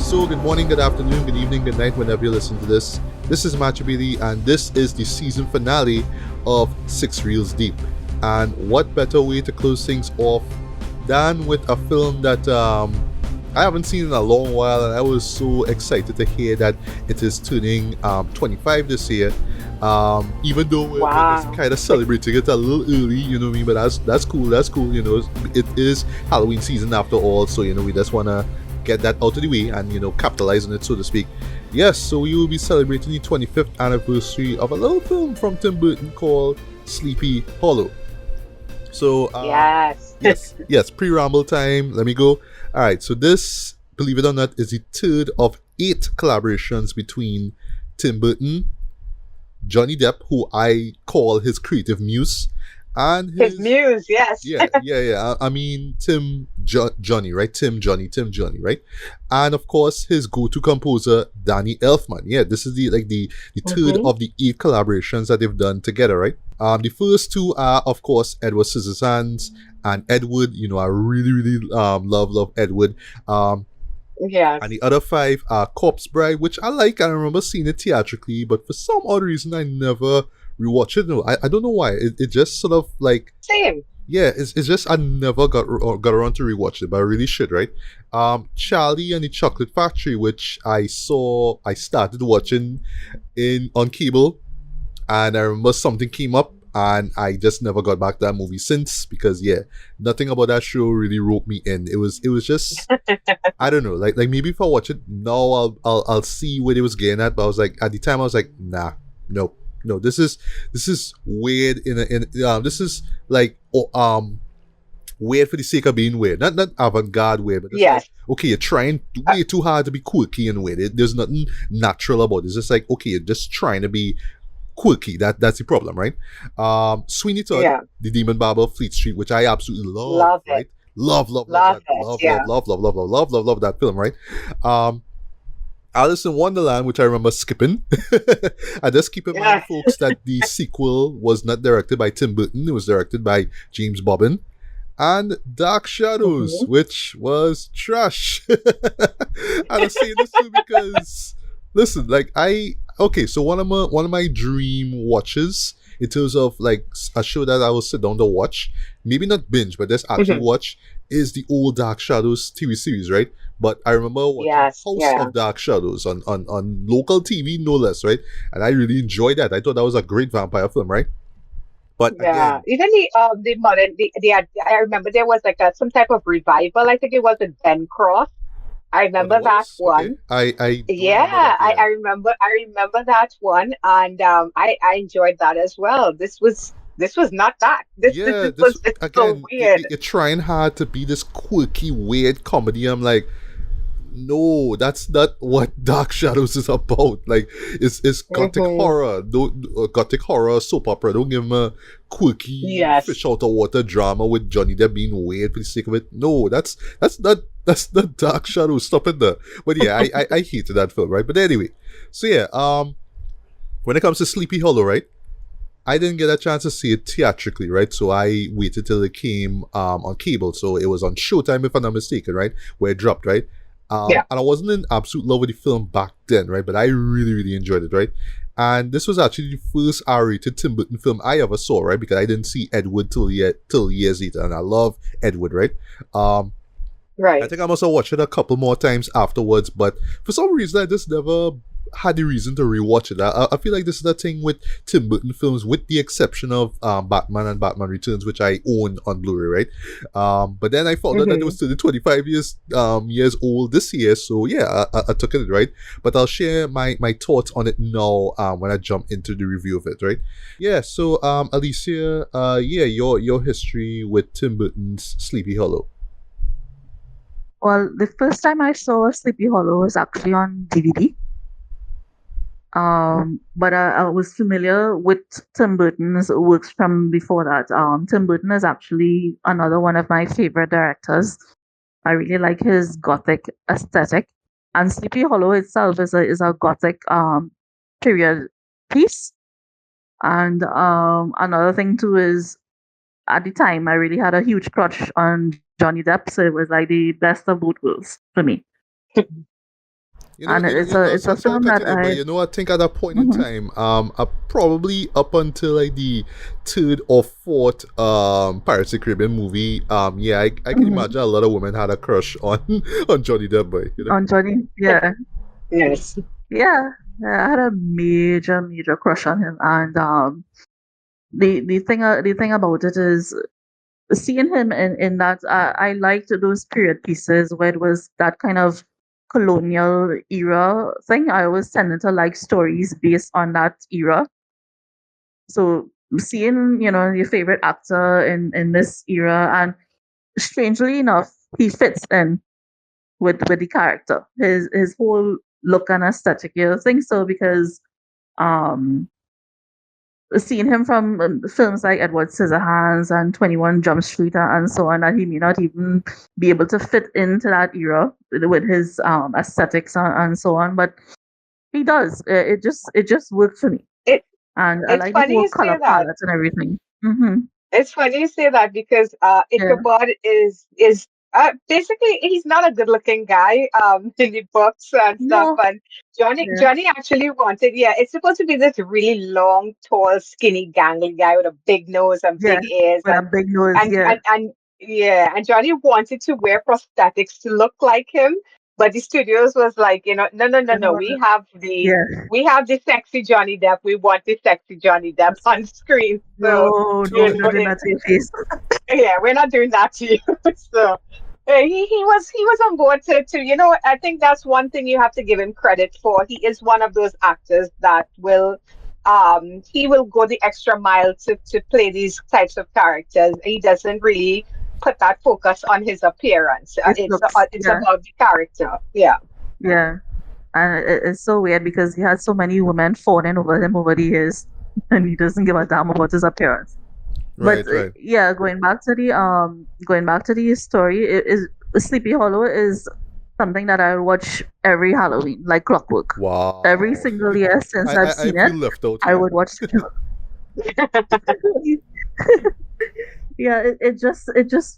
So, good morning, good afternoon, good evening, good night, whenever you listen to this. This is Matcha BD, and this is the season finale of Six Reels Deep. And what better way to close things off than with a film that I haven't seen in a long while, and I was so excited to hear that it is turning 25 this year. Even though we're just kind of celebrating it a little early, you know what I mean? But that's cool, you know. It is Halloween season after all, so, you know, we just want to get that out of the way and, you know, capitalize on it, so to speak. Yes, so we will be celebrating the 25th anniversary of a little film from Tim Burton called Sleepy Hollow. So, yes, pre-ramble time. Let me go. All right, so this, believe it or not, is the third of 8 collaborations between Tim Burton, Johnny Depp, who I call his creative muse, and his muse, yes. Yeah. I mean, Johnny, right? Tim Johnny, right? And of course, his go-to composer, Danny Elfman. Yeah, this is the third of the 8 collaborations that they've done together, right? The first 2 are, of course, Edward Scissorhands and Edward. You know, I really love Edward. Yes. And the other 5 are Corpse Bride, which I like. I remember seeing it theatrically, but for some odd reason, I never rewatch it. No, I don't know why. It just sort of like same. Yeah, it's just I never got around to rewatch it, but I really should, right? Charlie and the Chocolate Factory, which I started watching on cable, and I remember something came up, and I just never got back to that movie since, because nothing about that show really roped me in. It was just I don't know, like maybe if I watch it now, I'll see what it was getting at, but I was like, at the time I was like, nah, nope. No, this is weird this is like weird for the sake of being weird. Not avant-garde weird, but like, okay, you're trying way too hard to be quirky and weird. There's nothing natural about it. It's just like, okay, you're just trying to be quirky. That's the problem, right? Sweeney Todd, the Demon Barber of Fleet Street, which I absolutely love, right? Love that film, right? Alice in Wonderland, which I remember skipping. I just keep in mind, folks, that the sequel was not directed by Tim Burton. It was directed by James Bobbin. And Dark Shadows, which was trash. And I say this too because, listen, like so one of my dream watches in terms of like a show that I will sit down to watch, maybe not binge, but just actually watch, is the old Dark Shadows TV series, right? But I remember watching House of Dark Shadows on local TV, no less, right? And I really enjoyed that. I thought that was a great vampire film, right? But again, even the modern, I remember there was like some type of revival. I think it was in Ben Cross. I remember that one. Okay. I remember that one, and I enjoyed that as well. This was not that. This was again, so weird. You're trying hard to be this quirky, weird comedy. I'm like, no, that's not what Dark Shadows is about. Like, it's gothic horror. Gothic horror soap opera. Don't give him a quirky fish out of water drama with Johnny Depp being weird for the sake of it. No, that's not Dark Shadows. Stop it there. But yeah, I hated that film, right? But anyway, so when it comes to Sleepy Hollow, right? I didn't get a chance to see it theatrically, right? So I waited till it came on cable. So it was on Showtime, if I'm not mistaken, right? Where it dropped, right? And I wasn't in absolute love with the film back then, right? But I really enjoyed it, right? And this was actually the first R-rated Tim Burton film I ever saw, right? Because I didn't see Edward till years later, and I love Edward, right? Right. I think I must have watched it a couple more times afterwards, but for some reason I just never had the reason to rewatch it. I feel like this is the thing with Tim Burton films, with the exception of Batman and Batman Returns, which I own on Blu-ray, right? But then I found out that it was still 25 years old this year, so yeah, I took it, right? But I'll share my thoughts on it now when I jump into the review of it, right? Yeah, so Alicia, your history with Tim Burton's Sleepy Hollow. Well, the first time I saw Sleepy Hollow was actually on DVD. But I was familiar with Tim Burton's works from before that. Tim Burton is actually another one of my favorite directors. I really like his gothic aesthetic, and Sleepy Hollow itself is a gothic period piece. And another thing too is, at the time I really had a huge crush on Johnny Depp, so it was like the best of both worlds for me. And it's a sorry to film cut that you there, but I think at that point in Mhm. time, probably up until like the third or fourth Pirates of the Caribbean movie, yeah, I can Mhm. imagine a lot of women had a crush on on Johnny Depp, boy. On Johnny, yeah, Yes. yeah, yeah. I had a major crush on him, and the thing about it is seeing him in that. I liked those period pieces where it was that kind of colonial era thing. I always tended to like stories based on that era. So seeing your favorite actor in this era, and strangely enough, he fits in with the character. His whole look and aesthetic. I think so because um seeing him from films like Edward Scissorhands and 21 Jump Street and so on, that he may not even be able to fit into that era with his aesthetics and so on, but he does. It just worked for me, It and I it's like the funny whole you color say that. palette and everything. Mm-hmm. It's funny you say that because Yeah. Ichabod is basically he's not a good looking guy in the books and stuff. No. And Yeah. Johnny actually wanted, yeah, it's supposed to be this really long, tall, skinny, gangly guy with a big nose and Yeah. big ears With a big nose. and Yeah. and and yeah, and Johnny wanted to wear prosthetics to look like him, but the studios was like, no, no, no, You no. know. Yeah. We have the sexy Johnny Depp. We want the sexy Johnny Depp on screen. So No, no, you we're know, not doing that to your face. yeah, we're not doing that to you. So he was on board to I think that's one thing you have to give him credit for. He is one of those actors that will he will go the extra mile to play these types of characters. He doesn't really put that focus on his appearance. It looks. It's Yeah. about the character. Yeah. Yeah. And it's so weird because he had so many women fawning over him over the years, and he doesn't give a damn about his appearance. But Right, right. yeah, going back to the story, it is Sleepy Hollow is something that I watch every Halloween, like clockwork. Every Wow. single year since I've I seen it, feel left out I here. would watch Sleepy Hollow. Yeah, it just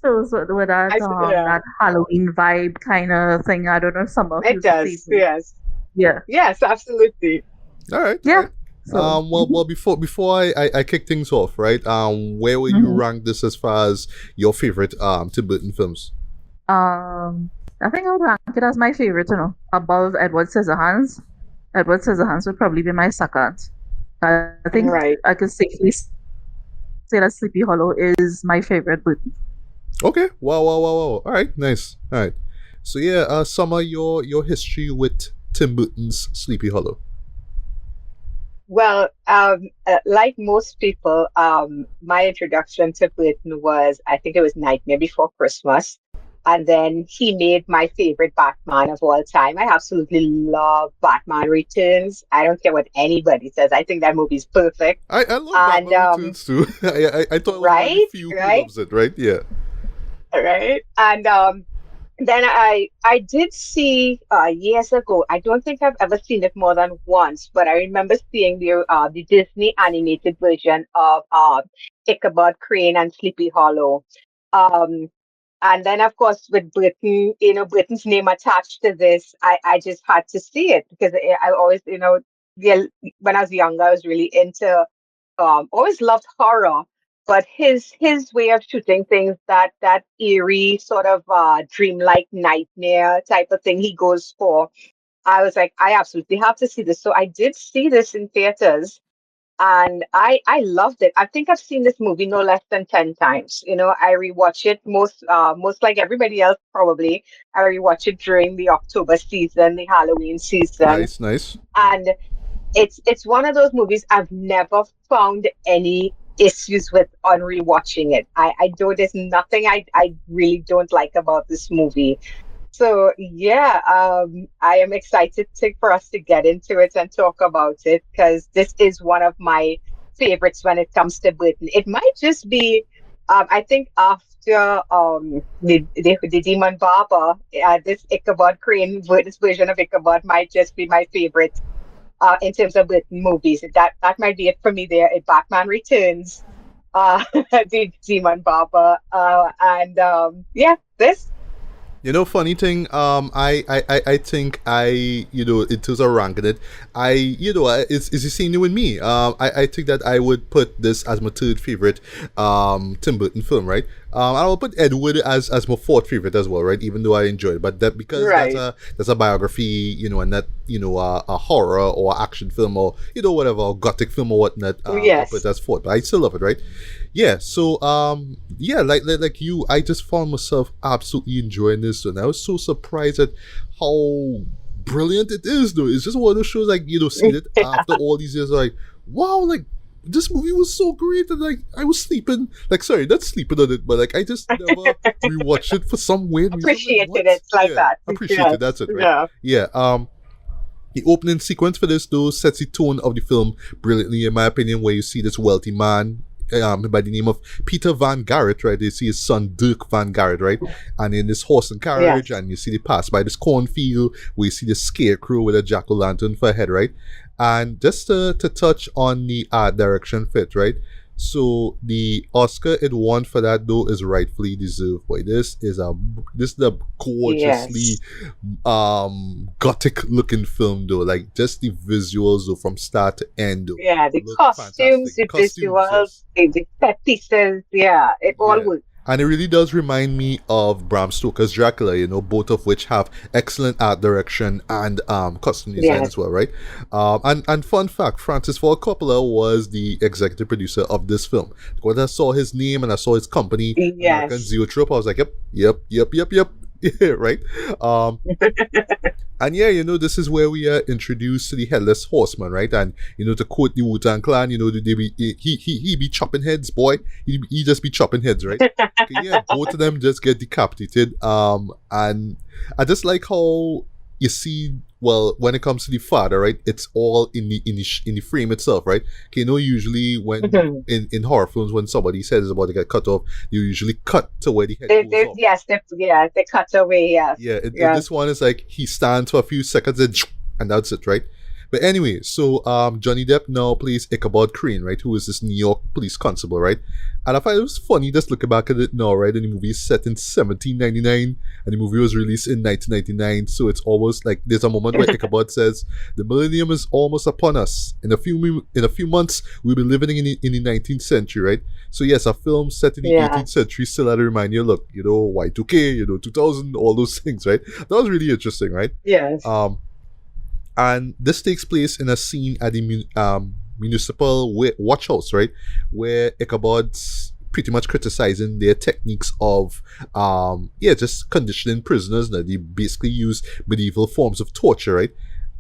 feels with Yeah, that Halloween vibe kind of thing. I don't know if summer it feels the same does. way. Yes. Yeah, Yes, absolutely. All right, all yeah. right. So. Well, before I kick things off, right? Where would you Mhm. rank this as far as your favorite Tim Burton films? Um, I think I would rank it as my favorite, above Edward Scissorhands. Edward Scissorhands would probably be my second. I think Right. I could safely say that Sleepy Hollow is my favorite book. Okay. Wow, wow, wow, wow. All right, nice. All right. So yeah, Summer, your history with Tim Burton's Sleepy Hollow. Well, like most people, my introduction to Burton was, I think it was Nightmare Before Christmas. And then he made my favorite Batman of all time. I absolutely love Batman Returns. I don't care what anybody says. I think that movie's perfect. I love And Batman Returns too. I thought I was one of the right, few who right, loves it. Right? Yeah. right. And then I did see years ago. I don't think I've ever seen it more than once, but I remember seeing the Disney animated version of Ichabod Crane and Sleepy Hollow. Um, and then of course with Britain, Britain's name attached to this, I just had to see it because I always, yeah, when I was younger, I was really into always loved horror, but his way of shooting things, that eerie sort of dreamlike nightmare type of thing he goes for. I was like, I absolutely have to see this. So I did see this in theaters, and I loved it. I think I've seen this movie no less than 10 times. I rewatch it most like everybody else probably. I rewatch it during the October season, the Halloween season, Nice, nice. and it's one of those movies I've never found any issues with on rewatching it. I don't there's nothing I really don't like about this movie. So yeah, I am excited for us to get into it and talk about it because this is one of my favorites when it comes to Britain. It might just be, I think after the Demon Barber, this Ichabod Crane, this version of Ichabod might just be my favorite in terms of Britain movies. That might be it for me there. Batman Returns, the Demon Barber, and yeah, this. You know, funny thing, I think in terms of ranking it, it's the same with me. I think that I would put this as my third favorite, Tim Burton film, right? And I will put Edward as my fourth favorite as well, right? Even though I enjoyed it, but that because Right. that's a biography, and not a horror or action film or whatever, or gothic film or whatnot. I'll put Yes. it as fourth, but I still love it, right? Yeah, so yeah, like you, I just found myself absolutely enjoying this, and I was so surprised at how brilliant it is. Though it's just one of those shows, like seeing it after all these years, like wow, like this movie was so great, and like I was sleeping, like sorry, not sleeping on it, but like I just never rewatched it for some weird reason. I'm like, Appreciated what? it like Yeah, that. appreciated. Yes. That's it, right? Yeah. Yeah. The opening sequence for this, though, sets the tone of the film brilliantly, in my opinion, where you see this wealthy man by the name of Peter Van Garrett, right? You see his son Dirk Van Garrett, right? And in this horse and carriage, Yes. and you see they pass by this cornfield where you see the scarecrow with a jack-o'-lantern for a head, right? And just to touch on the art direction fit, right? So the Oscar it won for that, though, is rightfully deserved. Boy, this is a gorgeously Yes. gothic looking film, though, like just the visuals though from start to end though Yeah, the look costumes, fantastic. the Costumes, visuals, yes. the set pieces, yeah, it all Yeah. works. And it really does remind me of Bram Stoker's Dracula, both of which have excellent art direction and costume design Yes. as well, right? And fun fact, Francis Ford Coppola was the executive producer of this film. When I saw his name and I saw his company, American Yes. Zoetrope, I was like, yep. Yeah, right? And yeah, this is where we are introduced to the Headless Horseman, right? And to quote the Wu-Tang Clan, they be he be chopping heads, boy. He just be chopping heads, right? Okay, yeah, both of them just get decapitated. And I just like how you see. Well, when it comes to the father, right, it's all in the frame itself, right? Okay, usually when Mhm. in horror films when somebody's head is about to get cut off, you usually cut to where the head goes off. Yes, they cut away, yes. Yeah, in Yes. this one is like he stands for a few seconds and that's it, right? But anyway, so Johnny Depp now plays Ichabod Crane, right? Who is this New York police constable, right? And I find it was funny just looking back at it now, right? And the movie is set in 1799 and the movie was released in 1999. So it's almost like there's a moment where Ichabod says, "The millennium is almost upon us. In a few months, we'll be living in the 19th century, right?" So yes, a film set in the Yeah. 18th century still had to remind you, look, Y2K, 2000, all those things, right? That was really interesting, right? Yes. And this takes place in a scene at the municipal watch house, right, where Ichabod's pretty much criticizing their techniques of just conditioning prisoners. That they basically use medieval forms of torture, right?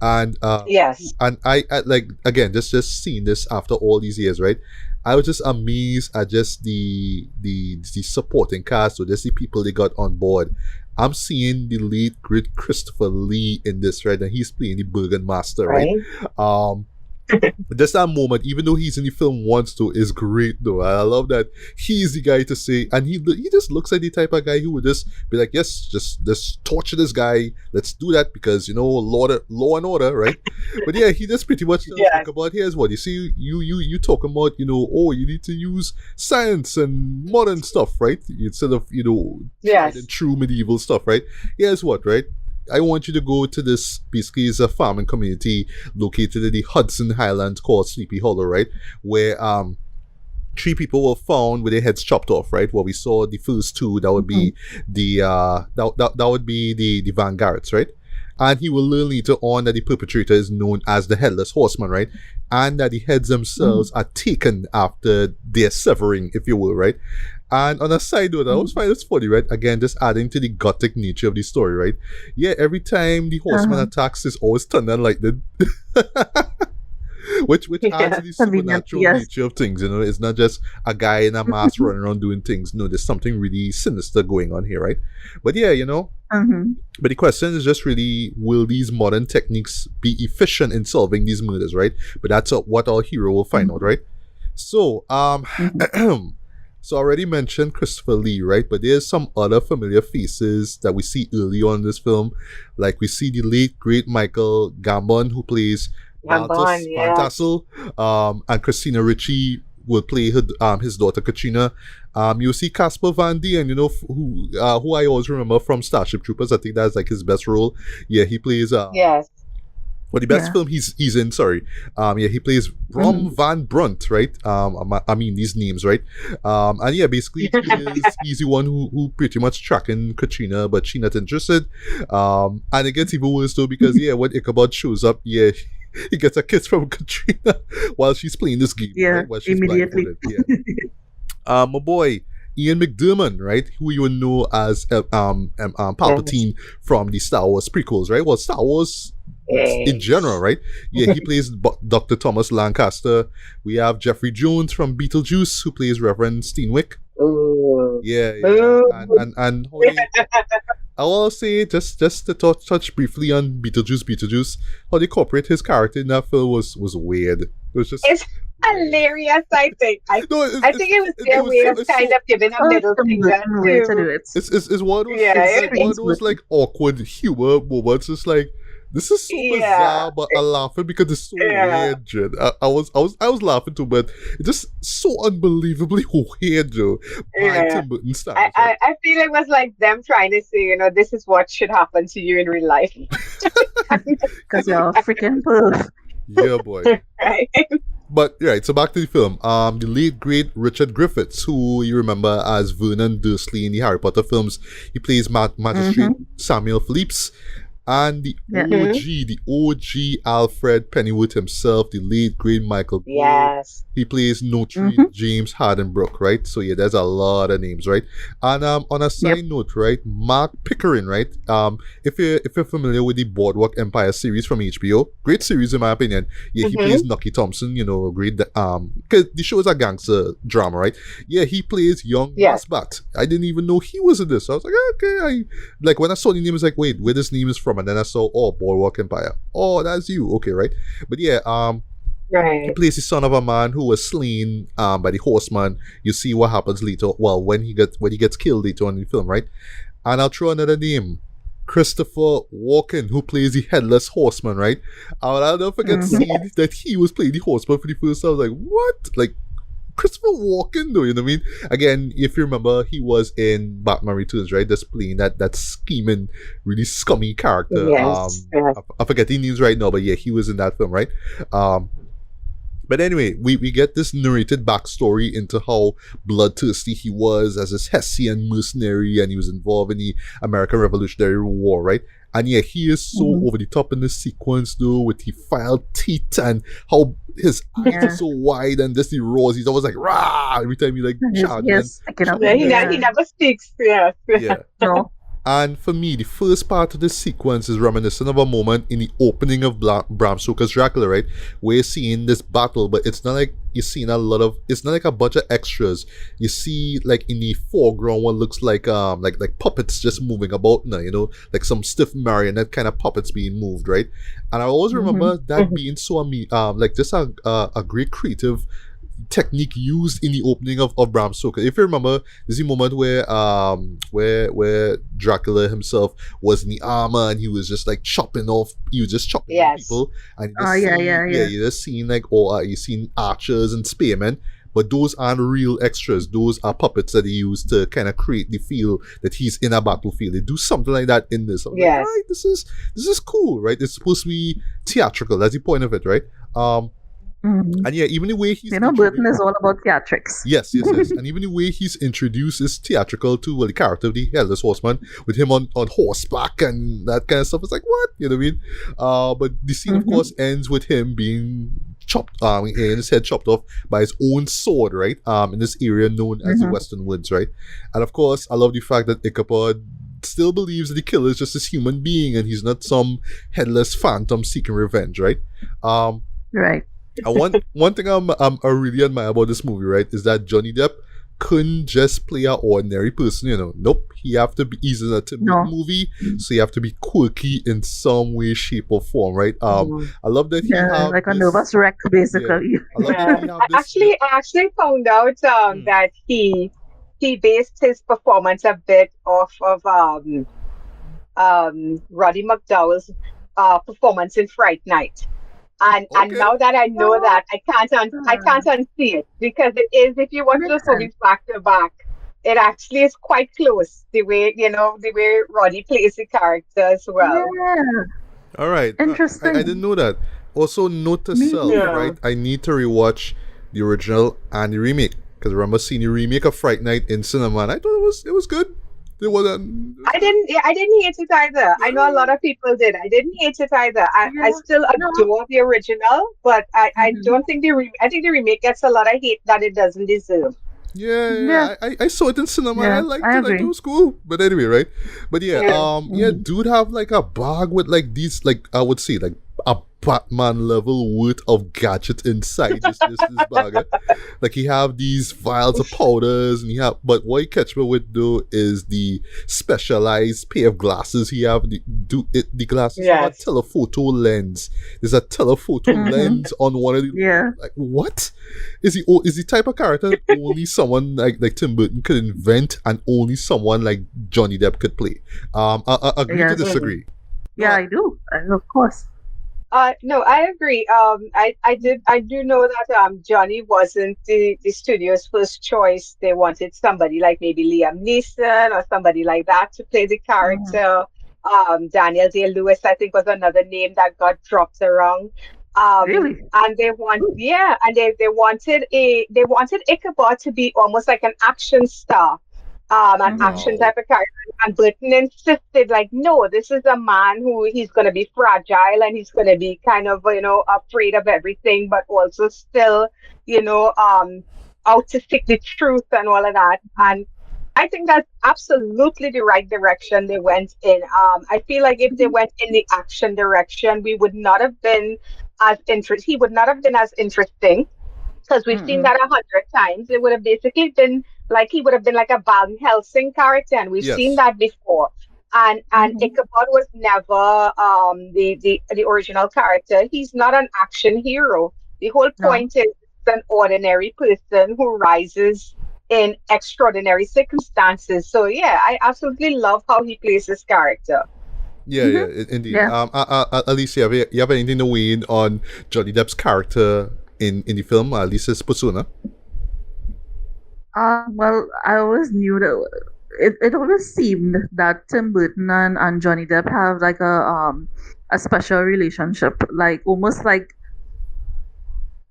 And Yes. and I like again just seeing this after all these years, right? I was just amazed at just the supporting cast or just the people they got on board. I'm seeing the late great Christopher Lee in this, right? And he's playing the Bergen Master, right? Right. Just that moment, even though he's in the film once, though, is great, though. I love that he's the guy to say, and he just looks like the type of guy who would just be like, yes, just torture this guy. Let's do that because law and order, right? But yeah, he just pretty much tells Yes. about here's what you see. You talking about you need to use science and modern stuff, right? Instead of tried Yes. and true medieval stuff, right? Here's what, right? I want you to go to this, basically it's a farming community located in the Hudson Highlands called Sleepy Hollow, right? Where 3 people were found with their heads chopped off, right? What we saw the first 2, that would be the that would be the Van Garretts, right? And he will learn later on that the perpetrator is known as the Headless Horseman, right? And that the heads themselves are taken after their severing, if you will, right? And on a side note, I always find it's funny, right? Again, just adding to the gothic nature of the story, right? Yeah, every time the horseman attacks, there's always thunder and lightning. which adds to the Convenient, supernatural yes. nature of things, It's not just a guy in a mask running around doing things. No, there's something really sinister going on here, right? But yeah, Mm-hmm. but the question is just really, will these modern techniques be efficient in solving these murders, right? But that's what our hero will find out, right? So, so I already mentioned Christopher Lee, right? But there's some other familiar faces that we see early on in this film. Like we see the late, great Michael Gambon, who plays Gambon, Balthus yeah. Van Tassel, and Christina Ricci, will play his daughter Katrina. You'll see Casper Van Dien, who I always remember from Starship Troopers. I think that's like his best role. Yeah, he plays Yes. well, the best film he's in, sorry. He plays Rom Van Brunt, right? I mean these names, right? And yeah, basically he's the one who pretty much tracking Katrina, but she not interested. And it gets even worse though because when Ichabod shows up, he gets a kiss from Katrina while she's playing this game, right? While she's immediately. My boy Ian McDiarmid, right? Who you would know as Palpatine from the Star Wars prequels, right? Well, Star Wars in general, right? Yeah, he plays Dr. Thomas Lancaster. We have Jeffrey Jones from Beetlejuice, who plays Reverend Steenwick. Ooh. Yeah. Ooh. And I will say just to touch briefly on Beetlejuice. How they incorporate his character in that film was weird. It was just It's hilarious, I think. I think it was their way of kind of giving a middle finger way to do to. it. It's one of those like awkward humor moments. It's like this is so bizarre, but I'm laughing because it's so weird, Jen. I was laughing too, but it's just so unbelievably weird, Joe. Tim Burton style. I feel it was like them trying to say, this is what should happen to you in real life. Because you're a freaking perv. Yeah, boy. Right. But right, so back to the film. The late great Richard Griffiths, who you remember as Vernon Dursley in the Harry Potter films, he plays Magistrate Samuel Phillips. And the OG Alfred Pennyworth himself, the late great Michael Gould. Yes. He plays Notary James Hardenbrook, right? So yeah, there's a lot of names, right? And on a side note, right, Mark Pickering, right? If you're familiar with the Boardwalk Empire series from HBO, great series in my opinion. Yeah, he plays Nucky Thompson, great because the show is a gangster drama, right? Yeah, he plays young Masbat. I didn't even know he was in this. So I was like, okay, like when I saw the name, I was like, wait, where this name is from? And then I saw, Boardwalk Empire. Oh, that's you. Okay, right? But yeah, he plays the son of a man who was slain by the horseman. You see what happens later. Well, when he gets killed later on in the film, right? And I'll throw another name. Christopher Walken, who plays the headless horseman, right? I'll never forget seeing that he was playing the horseman for the first time. I was like, what? Like, Christopher Walken, though, you know what I mean? Again, if you remember, he was in Batman Returns, right? Just playing that scheming, really scummy character. Yes. I forget the names right now, but yeah, he was in that film, right? But anyway, we get this narrated backstory into how bloodthirsty he was as this Hessian mercenary, and he was involved in the American Revolutionary War, right? And yeah, he is so over the top in this sequence, though, with the filed teeth and how his eyes are so wide and just the roars. He's always like, rah! Every time he like charges. He never speaks. Yeah. No. And for me, the first part of this sequence is reminiscent of a moment in the opening of Bram Stoker's Dracula, right? Where you're seeing this battle, but it's not like you're seeing it's not like a bunch of extras. You see, like, in the foreground, what looks like puppets just moving about now, like some stiff marionette kind of puppets being moved, right? And I always remember that being so, like, just a great creative technique used in the opening of Bram Stoker. If you remember, there's a moment where Dracula himself was in the armor and he was just like chopping people. And you're just seeing like you're seeing archers and spearmen, but those aren't real extras. Those are puppets that they use to kind of create the feel that he's in a battlefield. They do something like that in this. I'm like, all right, this is cool, right? It's supposed to be theatrical. That's the point of it, right? And yeah, even the way he's Burton is all about theatrics. Yes. And even the way he's introduced is theatrical to the character of the Headless Horseman, with him on horseback and that kind of stuff. It's like, what? You know what I mean? But the scene, of course, ends with him being chopped, his head chopped off by his own sword, right? In this area known as the Western Woods, right? And of course, I love the fact that Ichabod still believes that the killer is just this human being and he's not some headless phantom seeking revenge, right? Right. And one thing I really admire about this movie, right, is that Johnny Depp couldn't just play an ordinary person, Nope, he's in a Tim Burton movie, so you have to be quirky in some way, shape, or form, right? I love that he has like a nervous wreck, basically. I actually found out that he based his performance a bit off of Roddy McDowell's performance in Fright Night. And Okay. now that I know that, I can't Ah, unsee it because it is, if you watch those makes sense. movies back to back, it actually is quite close, the way, the way Roddy plays the character as well. Yeah, All right. I didn't interesting. know that. Also, note to Me self, either. Yeah. right? I need to rewatch the original and the remake because I remember seeing the remake of Fright Night in cinema, and I thought it was good. It was I good. didn't, yeah, I didn't hate it either. I know a lot of people did. I didn't hate it either. I Yeah, still no. adore the original, but I Hmm. don't think I think the remake gets a lot of hate that it doesn't deserve. Yeah, Yeah, yeah. I saw it in cinema and I yeah, liked I it. I thought it agree. was cool. But anyway, right? But yeah, Yeah. yeah, Hmm. dude have like a bag with like these, like I would say, like a Batman level worth of gadgets inside this bag. Like he have these vials of powders and he have, but what he catch me with though is the specialized pair of glasses he have. The glasses have a Yes. telephoto lens. There's a telephoto Hmm. lens on one of the, Yeah. like what? Is the type of character that only someone like Tim Burton could invent and only someone like Johnny Depp could play? I agree to Yes. Mhm. disagree. No, Yeah, I do. Of course. No, I agree. I do know that Johnny wasn't the studio's first choice. They wanted somebody like maybe Liam Neeson or somebody like that to play the Hmm. character. Daniel Day-Lewis, I think, was another name that got dropped around. Really? And yeah, and they wanted Ichabod to be almost like an action star, an Hmm. action wow. type of character. And Burton insisted, like, no, this is a man who he's going to be fragile and he's going to be kind of, afraid of everything, but also still, you know, um, out to seek the truth and all of that. And I think that's absolutely the right direction they went in. I feel like if they Hmm. went in the action direction, we would not have been as interest. He would not have been as interesting because we've seen Hmm. that 100 times. It would have basically been like he would have been like a Van Helsing character, and we've seen Yes. that before. And Hmm. Ichabod was never the original character. He's not an action hero. The whole No. point is it's an ordinary person who rises in extraordinary circumstances. So yeah, I absolutely love how he plays this character. Yeah, Hmm. yeah, indeed. Yeah. Alicia, you have anything to weigh in on Johnny Depp's character in the film, at least his persona? Well, I always knew that it always seemed that Tim Burton and Johnny Depp have like a special relationship, like almost like,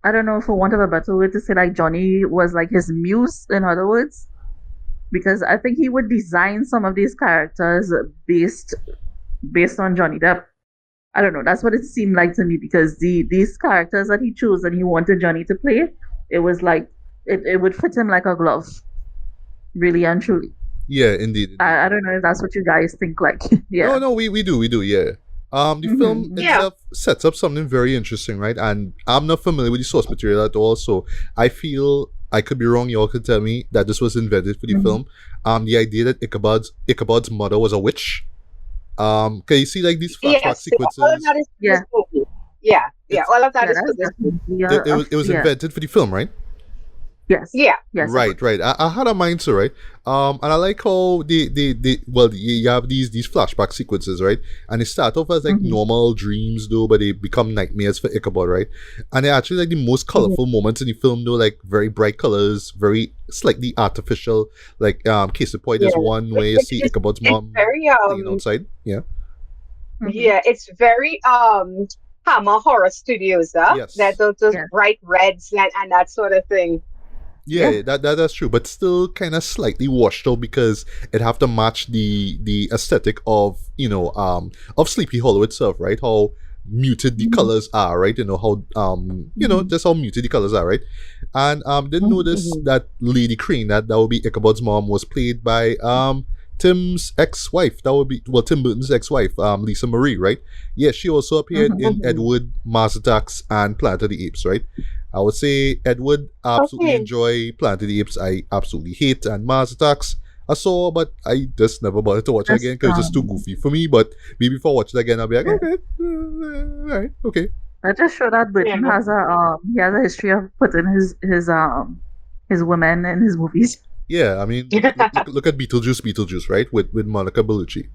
I don't know, for want of a better way to say, like Johnny was like his muse, in other words, because I think he would design some of these characters based on Johnny Depp. I don't know. That's what it seemed like to me because these characters that he chose and he wanted Johnny to play, it was like it would fit him like a glove, really and truly. Yeah, indeed, indeed. I don't know if that's what you guys think. Like, No, yeah. no, we do, yeah. The film Hmm. Yeah. itself sets up something very interesting, right? And I'm not familiar with the source material at all, so I feel I could be wrong. Y'all could tell me that this was invented for the Hmm. film. The idea that Ichabod's mother was a witch. Can you see like these flashback Yes, all of sequences? that is for this Yeah, movie. Yeah, yeah, It's all of that yeah, is for that's this movie. definitely it was yeah, invented for the film, right? yes, Yeah. yes, it was. Right, right. I had a mind to right. And I like how well you have these flashback sequences, right? And they start off as like Hmm. normal dreams though, but they become nightmares for Ichabod, right? And they're actually like the most colorful moments in the film though, like very bright colors, very slightly artificial. Like case in point, Yeah. there's one where you see Ichabod's It's mom very playing outside. Yeah. Hmm. yeah, it's very Hammer Horror Studios, huh? That Yes. those Yeah, bright reds and that sort of thing. Yeah, yeah. yeah, that's true, but still kind of slightly washed out because it have to match the aesthetic of of Sleepy Hollow itself, right? How muted the Hmm. colors are, right? How Hmm. just how muted the colors are, right? And didn't Hmm. notice Mhm. that Lady Crane, that would be Ichabod's mom, was played by Tim's ex-wife. That would be, well, Tim Burton's ex-wife, Lisa Marie, right? Yeah, she also appeared Hmm. in Mhm. Edward, Mars Attacks, and Planet of the Apes, right? I would say Edward, I absolutely Okay. enjoy. Planet of the Apes, I absolutely hate. And Mars Attacks, I saw, but I just never bothered to watch it Just again because it's just too goofy for me. But maybe if I watch it again, I'll be like, yeah. okay, alright, okay. I just show that Burton Yeah. has a history of putting his women in his movies. Yeah, I mean, look at Beetlejuice, right? With Monica Bellucci.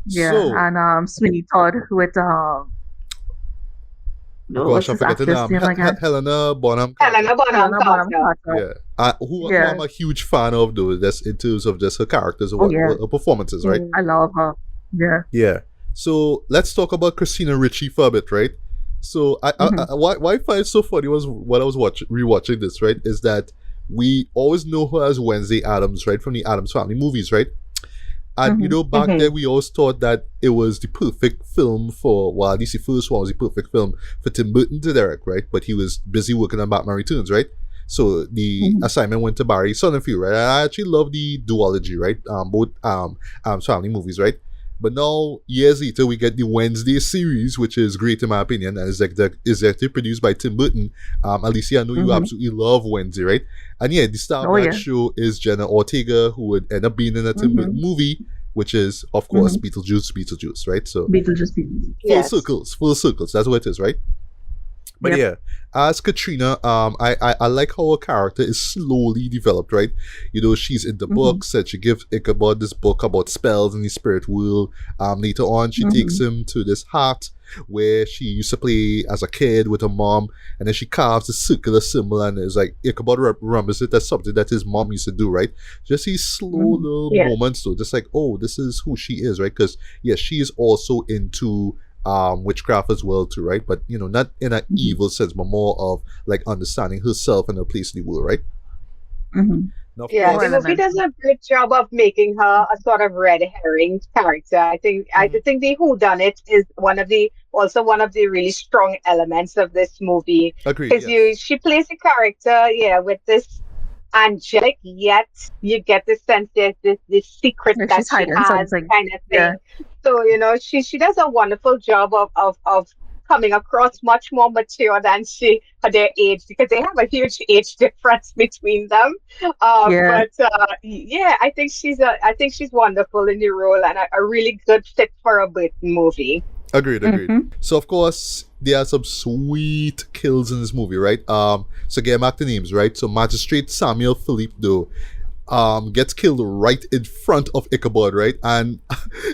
Yeah, So, and Sweeney Todd with Oh What's gosh, I'm his forgetting actress name again? Helena Bonham Carter. Helena Bonham Helena Bonham Carter. Carter. Yeah, who Yeah. I'm a huge fan of, though, just in terms of just her characters or Oh, yeah. her performances, right? I love her. Yeah. Yeah. So let's talk about Christina Ricci for a bit, right? So why I find it so funny was when I was rewatching this, right? Is that we always know her as Wednesday Addams, right, from the Addams Family movies, right? And back then we always thought that it was the perfect film for, well, at least the first one was the perfect film for Tim Burton to direct, right? But he was busy working on Batman Returns, right? So the assignment went to Barry Sonnenfeld, right? I actually love the duology, right? Both family movies, right? But now, years later, we get the Wednesday series, which is great in my opinion, and is executive produced by Tim Burton. Alicia, I know you absolutely love Wednesday, right? And yeah, the star of that show is Jenna Ortega, who would end up being in a Tim Burton movie, which is, of course, Beetlejuice, right? So Beetlejuice. full circles. That's what it is, right? But yeah, as Katrina, I like how her character is slowly developed, right? She's in the books, and she gives Ichabod this book about spells in the spirit world. Later on, she takes him to this hut where she used to play as a kid with her mom, and then she carves a circular symbol, and it's like Ichabod remembers it as something that his mom used to do, right? Just these slow little moments, though, just like, oh, this is who she is, right? Because she is also into witchcraft as well too, right? But not in an evil sense, but more of like understanding herself and her place in the world, right? Now, The movie does a great job of making her a sort of red herring character. I think the whodunit is one of the really strong elements of this movie. Agreed. Because she plays a character, with this angelic, yet you get the sense there's this secret Like that she's she hiding has, something. kind of thing. Yeah. So she does a wonderful job of coming across much more mature than she at their age, because they have a huge age difference between them. I think she's wonderful in the role, and a really good fit for a Burton movie. Agreed. So of course there are some sweet kills in this movie, right? So getting back to names, right? So Magistrate Samuel Philippe though gets killed right in front of Ichabod, right? And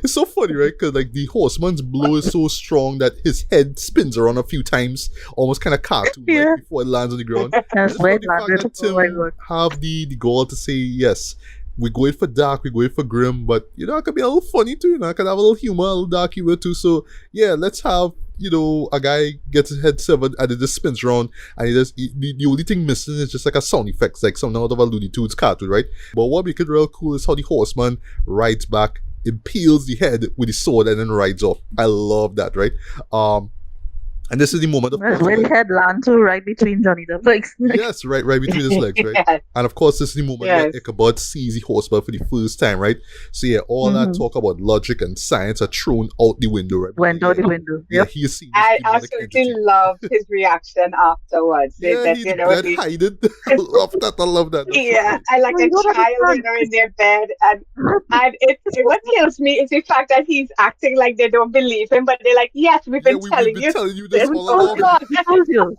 it's so funny, right? Because like the horseman's blow is so strong that his head spins around a few times, almost kind of cartoon, right, before it lands on the ground. That's The where it fact landed. that Tim have the gall to say, yes, we're going for dark, we're going for grim, but it could be a little funny too, it could have a little humor, a little dark humor too. So yeah, let's have a guy gets his head severed and it just spins around, and the only thing missing is just like a sound effects, like something out of a Looney Tunes cartoon, right? But what makes it real cool is how the horseman rides back, impales the head with his sword, and then rides off. I love that, right? And this is the moment of Where the head land to right between Johnny Depp's legs. yes, right between his legs, right? Yes. And of course, this is the moment where Ichabod sees the horseman for the first time, right? So yeah, all that talk about logic and science are thrown out the window, right? Went out the window. Yeah, Yep. he's seen. I absolutely love his reaction afterwards. Yeah, he's hiding. I love that. That's I like a child, in their bed, and what kills me is the fact that he's acting like they don't believe him, but they're like, yes, we've been telling you this all along.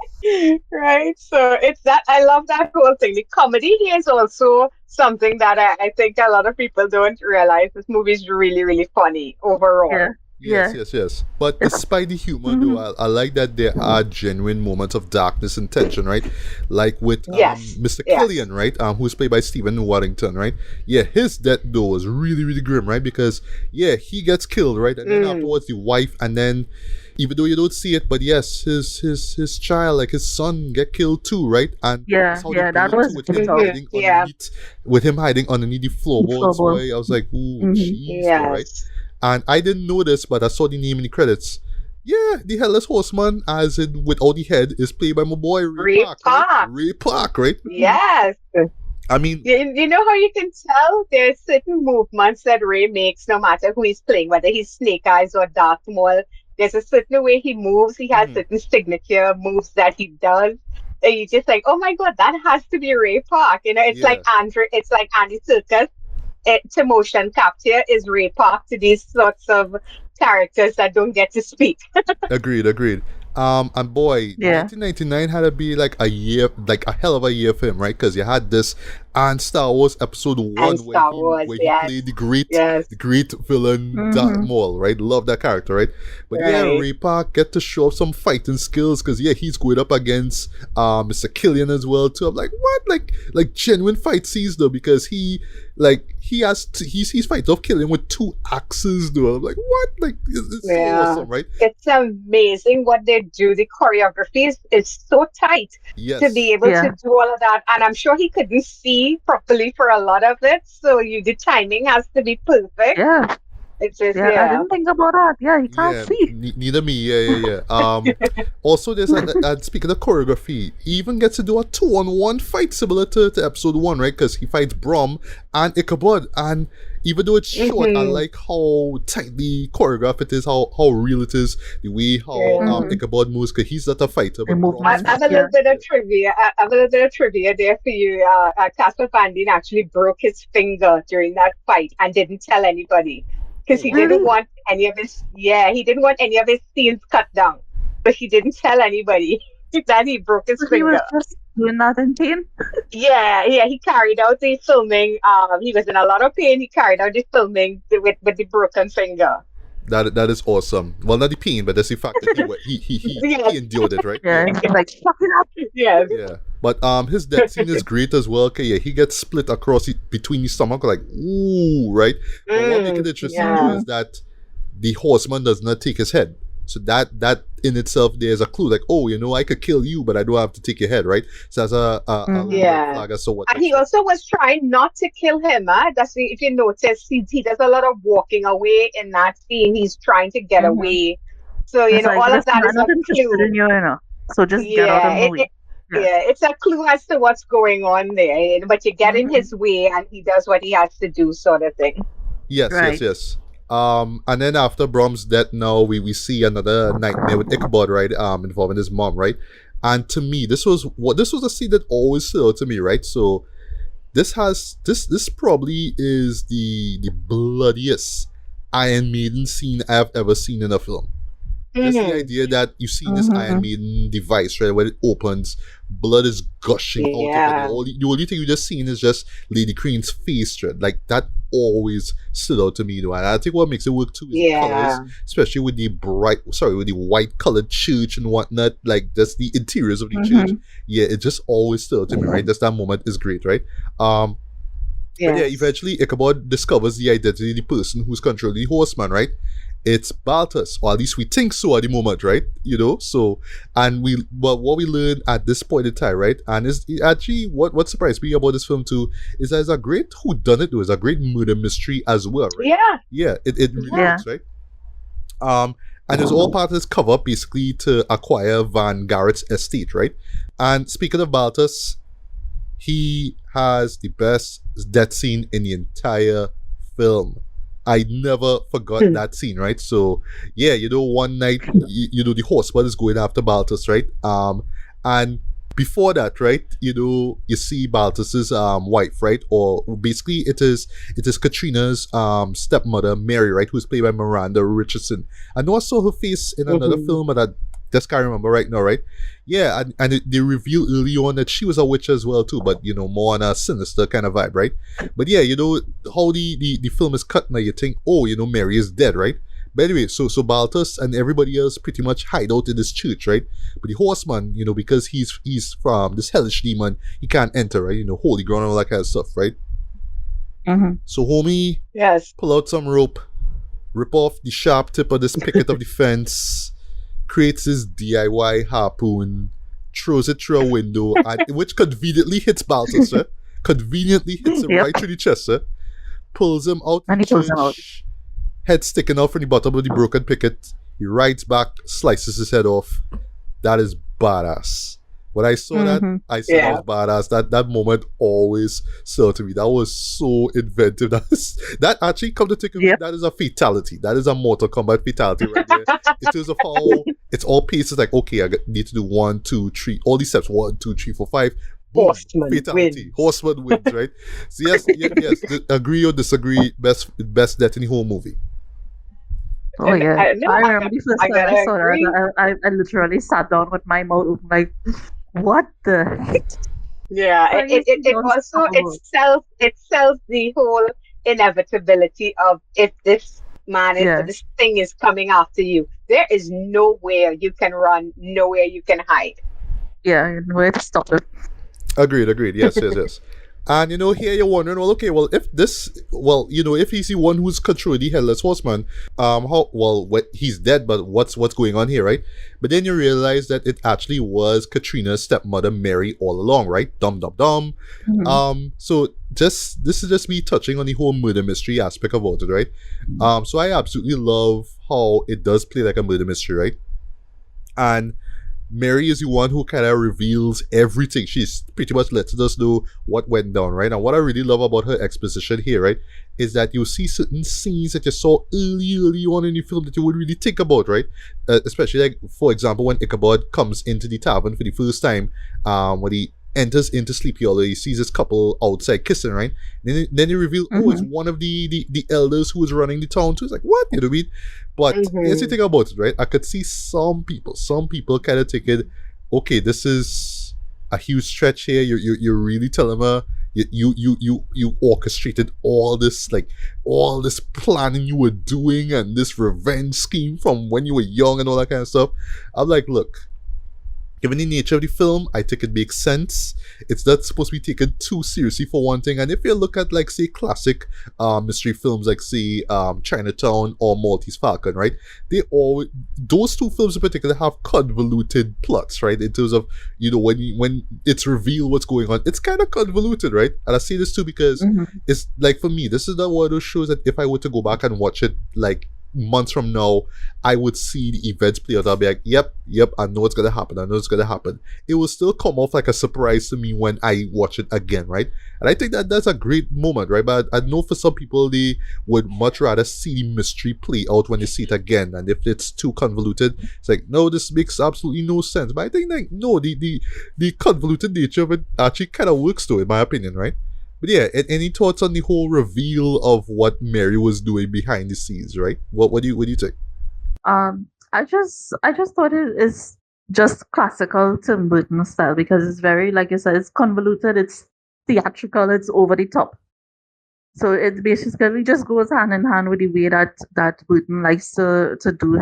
Right, so it's that I love that whole thing. The comedy here is also something that I think a lot of people don't realize. This movie is really, really funny overall. Yes. But despite the humor, though, I like that there are genuine moments of darkness and tension, right? Like with Mr. Killian, right? Who's played by Stephen Waddington, right? Yeah, his death though was really, really grim, right? Because he gets killed, right? And then afterwards the wife, and then even though you don't see it, but yes, his child, like his son, get killed too, right? And that was with him hiding underneath the floorboards. Right? I was like, ooh, jeez, right? And I didn't know this, but I saw the name in the credits. Yeah, the Headless Horseman, as in without the head, is played by my boy Ray Park. Right? Ray Park, right? Yes. I mean, you know how you can tell there's certain movements that Ray makes, no matter who he's playing, whether he's Snake Eyes or Darth Maul. There's a certain way he moves. He has certain signature moves that he does. And you're just like, oh my God, that has to be Ray Park. It's like Andy Serkis. To motion capture is Ray Park to these sorts of characters that don't get to speak. Agreed. And boy, Yeah. 1999 had to be like a year, like a hell of a year for him, right? Because you had this and Star Wars Episode And One, Star Wars, where he yes, played yes, the great villain Darth Mm-hmm. Maul, right? Love that character, right? But yeah, right. Ray Park get to show off some fighting skills because yeah, he's going up against Mr. Killian as well too. I'm like, what? Like genuine fight scenes though, because he's fighting off Killian with 2 axes though. I'm like, what? Like it's so Yeah. awesome, right? It's amazing what they do. The choreography is so tight to Yes. be able Yeah. to do all of that. And I'm sure he couldn't see properly for a lot of it. So the timing has to be perfect. Yeah. It's just, Yeah. I yeah. didn't think about that. Yeah, he can't Yeah, see. neither me. Yeah. Also, there's and speaking of choreography, he even gets to do a 2-on-1 fight similar to Episode 1, right? Because he fights Brom and Ichabod, and even though it's short, I like how tightly choreographed it is, how real it is, the way how Mhm. Ichabod moves, because he's not a fighter, The but Brom I is movement. have a Yeah. little bit of trivia. I have a little bit of trivia there for you. Casper Van Dien actually broke his finger during that fight and didn't tell anybody because he Really? didn't want any of his. Yeah, he didn't want any of his scenes cut down, but he didn't tell anybody that he broke his So he was finger. just doing that in pain. Yeah, he carried out the filming. He was in a lot of pain. He carried out the filming with the broken finger. that is awesome. Well, not the pain, but that's the fact that he Yes. endured it, right? Yeah. He's like, fuck it up. Yes. Yeah, but his death scene is great as well. Okay, yeah, he gets split across between the stomach, like ooh, right. But what makes it interesting though Yeah. is that the horseman does not take his head. So that in itself, there's a clue, like, oh, I could kill you, but I don't have to take your head, right? So that's a little Yeah. red flag as to what. And he also was trying not to kill him. If you notice, he does a lot of walking away in that scene. He's trying to get Mhm. away. So, It's like, all of listen, that I'm is a not interested clue. in you, So just get out of Yeah, my way. Yeah. it's a clue as to what's going on there. But you get in Mhm. his way and he does what he has to do, sort of thing. Yes, Right. yes. And then after Brom's death, now we see another nightmare with Ichabod, right? Involving his mom, right? And to me, this was a scene that always stood out to me, right? So this probably is the bloodiest Iron Maiden scene I've ever seen in a film. Just the Mhm. idea that you see this Iron Maiden device, right, when it opens, blood is gushing out of Yeah. it. The only thing you just seen is just Lady Queen's face, right? Like that always stood out to me, though. And I think what makes it work too is the colors, Yeah. especially with the white colored church and whatnot, like just the interiors of the church. Yeah, it just always stood out to me, right? Just that moment is great, right? But yeah, Yes. eventually Ichabod discovers the identity of the person who's controlling the horseman, right? It's Balthus, or at least we think so at the moment, right? So, and what we learn at this point in time, right? And is actually what surprised me about this film too is that it's a great whodunit, though. It's a great murder mystery as well, right? Yeah. Yeah, it really Yeah. works, right? And it's all part of this cover up basically to acquire Van Garrett's estate, right? And speaking of Balthus, he has the best death scene in the entire film. I never forgot that scene, right? So, yeah, one night, the horseman is going after Balthus, right? And before that, right, you see Balthus's wife, right? Or basically it is Katrina's stepmother, Mary, right? Who's played by Miranda Richardson. I know I saw her face in another film, but I just can't remember right now, right? Yeah, and they revealed early on that she was a witch as well too, but more on a sinister kind of vibe, right? But yeah, how the film is cut now, you think, oh, Mary is dead, right? But anyway, so Balthus and everybody else pretty much hide out in this church, right? But the horseman, because he's from this hellish demon, he can't enter, right? Holy ground and all that kind of stuff, right? So homie, Yes. pull out some rope, rip off the sharp tip of this picket of the fence, creates his DIY harpoon, throws it through a window, which conveniently hits Balthus, sir. Conveniently hits him right through the chest, sir. Pulls him out. And he pulls him out. Head sticking out from the bottom of the broken picket. He rides back, slices his head off. That is badass. When I saw that, I said that was badass. That moment always stood to me. That was so inventive. That actually, come to think of it, that is a fatality. That is a Mortal Kombat fatality right there. In terms of how it's all pieces, like, okay, I need to do 1, 2, 3, all these steps, 1, 2, 3, 4, 5. Boom, Horseman fatality. wins. Horseman wins, right? So yes, agree or disagree, best death in the whole movie. Oh And yeah, I no, I remember the first I time I gotta saw agree. that. I literally sat down with my mouth open, like, what the heck? Yeah, Like, it also unstoppable. it sells the whole inevitability of if this man is, or Yeah, this thing is coming after you, there is nowhere you can run, nowhere you can hide. yeah, no way to stop it. Agreed, agreed. Yes, yes, yes. And here you're wondering, well, okay, well, if this, well, if he's the one who's controlling the headless horseman, how, well, he's dead, but what's going on here, right? But then you realize that it actually was Katrina's stepmother Mary all along, right? Dum dum dum. Mhm. So just this is just me touching on the whole murder mystery aspect about it, right? So I absolutely love how it does play like a murder mystery, right? And Mary is the one who kind of reveals everything. She's pretty much lets us know what went down, right? And what I really love about her exposition here, right, is that you see certain scenes that you saw early on in the film that you would really think about, right? Especially, like, for example, when Ichabod comes into the tavern for the first time, when he enters into Sleepy Hollow, he sees this couple outside kissing, right? Then he reveal, oh, it's Mhm. one of the elders who was running the town too. It's like, what? You know what I mean? But here's the Hmm. thing about it, right? I could see some people kind of take it, okay, this is a huge stretch here. You're really telling her you orchestrated all this planning you were doing and this revenge scheme from when you were young and all that kind of stuff. I'm like, look, given the nature of the film, I think it makes sense. It's not supposed to be taken too seriously for one thing. And if you look at, like, say, classic mystery films like, say, Chinatown or Maltese Falcon, right? They all those two films in particular have convoluted plots, right? In terms of when it's revealed what's going on, it's kind of convoluted, right? And I say this too because Mhm. it's like, for me, this is not one of those shows that if I were to go back and watch it, like, months from now, I would see the events play out. I'll be like, yep, I know it's gonna happen. I know it's gonna happen. It will still come off like a surprise to me when I watch it again, right? And I think that that's a great moment, right? But I know for some people they would much rather see the mystery play out when they see it again. And if it's too convoluted, it's like, no, this makes absolutely no sense. But I think, like, no, the convoluted nature of it actually kind of works though, in my opinion, right? But yeah, any thoughts on the whole reveal of what Mary was doing behind the scenes, right? What do you think? I just thought it is just classical Tim Burton style because it's very, like you said, it's convoluted, it's theatrical, it's over the top. So it basically just goes hand in hand with the way that Burton likes to do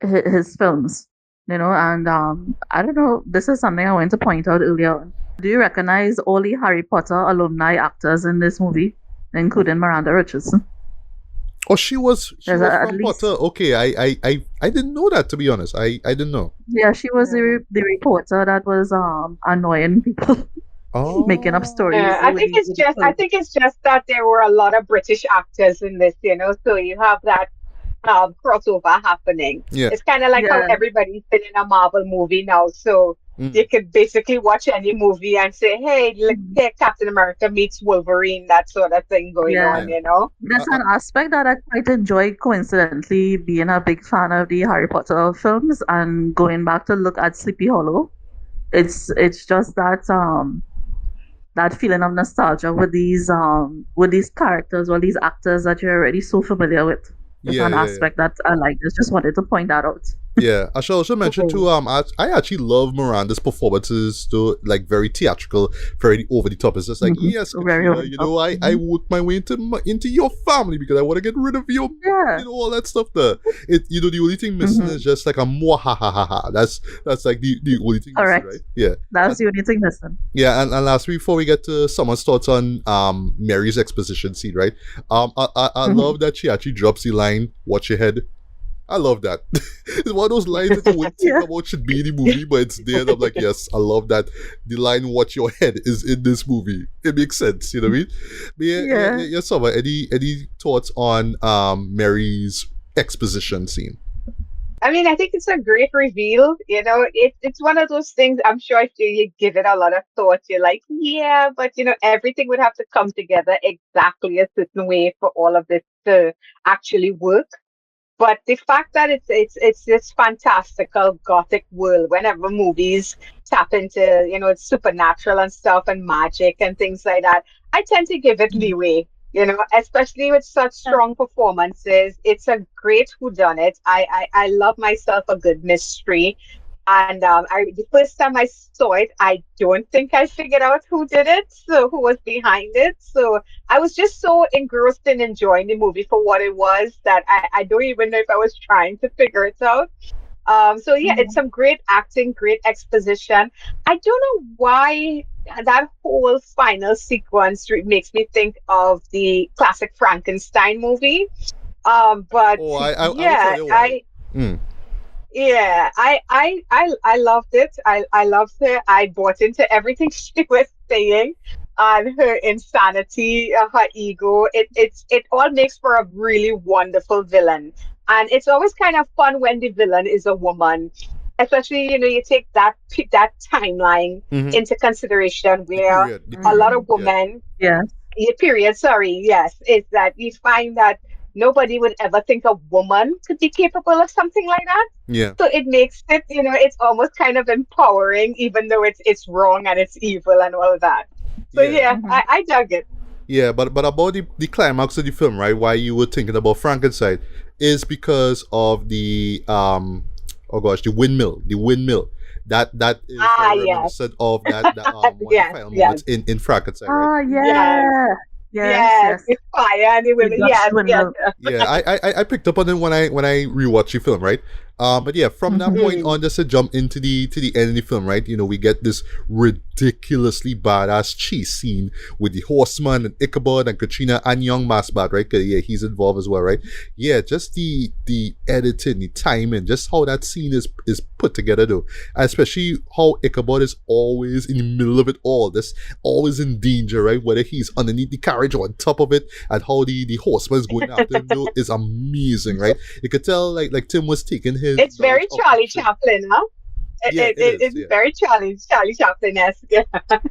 his films, And I don't know. This is something I wanted to point out earlier on. Do you recognize all the Harry Potter alumni actors in this movie, including Miranda Richardson? Oh, she There's was at from Potter. least, Okay, I didn't know that, to be honest. I didn't know. yeah, she was the reporter that was annoying people, making up Oh, stories Yeah, I think it's with the just I police. think it's just that there were a lot of British actors in this, so you have that crossover happening. yeah. It's kind of like how Yeah. everybody's been in a Marvel movie now, so you Mm. could basically watch any movie and say, "Hey, look, Mhm. here Captain America meets Wolverine," that sort of thing going Yeah. on. There's an aspect that I quite enjoy, coincidentally, being a big fan of the Harry Potter films and going back to look at Sleepy Hollow. It's just that feeling of nostalgia with these characters or these actors that you're already so familiar with. It's Yeah, an yeah, yeah. aspect that I like. Just wanted to point that out. Yeah, I should also mention too. Mhm. I actually love Miranda's performances. Though, like, very theatrical, very over the top. It's just like, Hmm. yes, Very over Katrina, the top. I work my way into your family because I want to get rid of your, Yeah. all that stuff. The only thing missing Hmm. is just like a moi ha ha ha ha. That's like the only thing missing, Correct. right? Yeah. That's the only thing missing. Yeah, and last before we get to someone's thoughts on Mary's exposition scene, right? I Hmm. love that she actually drops the line, "Watch your head." I love that. It's one of those lines that you wouldn't think Yeah. about should be in the movie, but it's there. And I'm like, yes, I love that. The line "Watch your head" is in this movie. It makes sense, you know what I mean? But Yeah. yeah, Summer, any thoughts on Mary's exposition scene? I mean, I think it's a great reveal. It's one of those things. I'm sure if you give it a lot of thought, you're like, yeah, but everything would have to come together exactly a certain way for all of this to actually work. But the fact that it's this fantastical gothic world, whenever movies tap into, it's supernatural and stuff and magic and things like that, I tend to give it leeway. Especially with such strong performances. It's a great whodunit. I love myself a good mystery. And the first time I saw it, I don't think I figured out who did it, so who was behind it. So I was just so engrossed in enjoying the movie for what it was that I don't even know if I was trying to figure it out. So yeah, it's some great acting, great exposition. I don't know why that whole final sequence makes me think of the classic Frankenstein movie. But Oh, I will tell yeah, you why. Mm. I loved it. I loved her. I bought into everything she was saying, and her insanity, her ego. It all makes for a really wonderful villain, and it's always kind of fun when the villain is a woman. Especially, you take that timeline Mm-hmm. into consideration, The where period. The a lot period. of women, Yeah. yeah, period, sorry, yes, is that you find that nobody would ever think a woman could be capable of something like that. Yeah. So it makes it, it's almost kind of empowering, even though it's wrong and it's evil and all that. So Yeah. yeah, Mhm. I dug it. Yeah, but about the climax of the film, right? Why you were thinking about Frankenstein is because of the oh gosh, the windmill. The windmill. That is Ah, very yes, reminiscent of that one of the yes, final yes, moments in Frankenstein, right? Ah, yes, yeah. Yes, yes. yes. The fire and the The women. Dutch Yes, yes. window. Yeah, I picked up on it when I rewatched the film, right? But yeah, from that Mhm. point on, just to jump into the end of the film, right? We get this ridiculously badass chase scene with the horseman and Ichabod and Katrina and young Masbat, right? 'Cause, yeah, he's involved as well, right? Yeah, just the editing, the timing, just how that scene is put together, though, and especially how Ichabod is always in the middle of it all, just always in danger, right? Whether he's underneath the carriage or on top of it, and how the horseman is going after him, though, is amazing, right? You could tell like Tim was taking his It's knowledge very of Charlie action. Chaplin, huh? Yeah, it is. It's Yeah, very Charlie Chaplin-esque.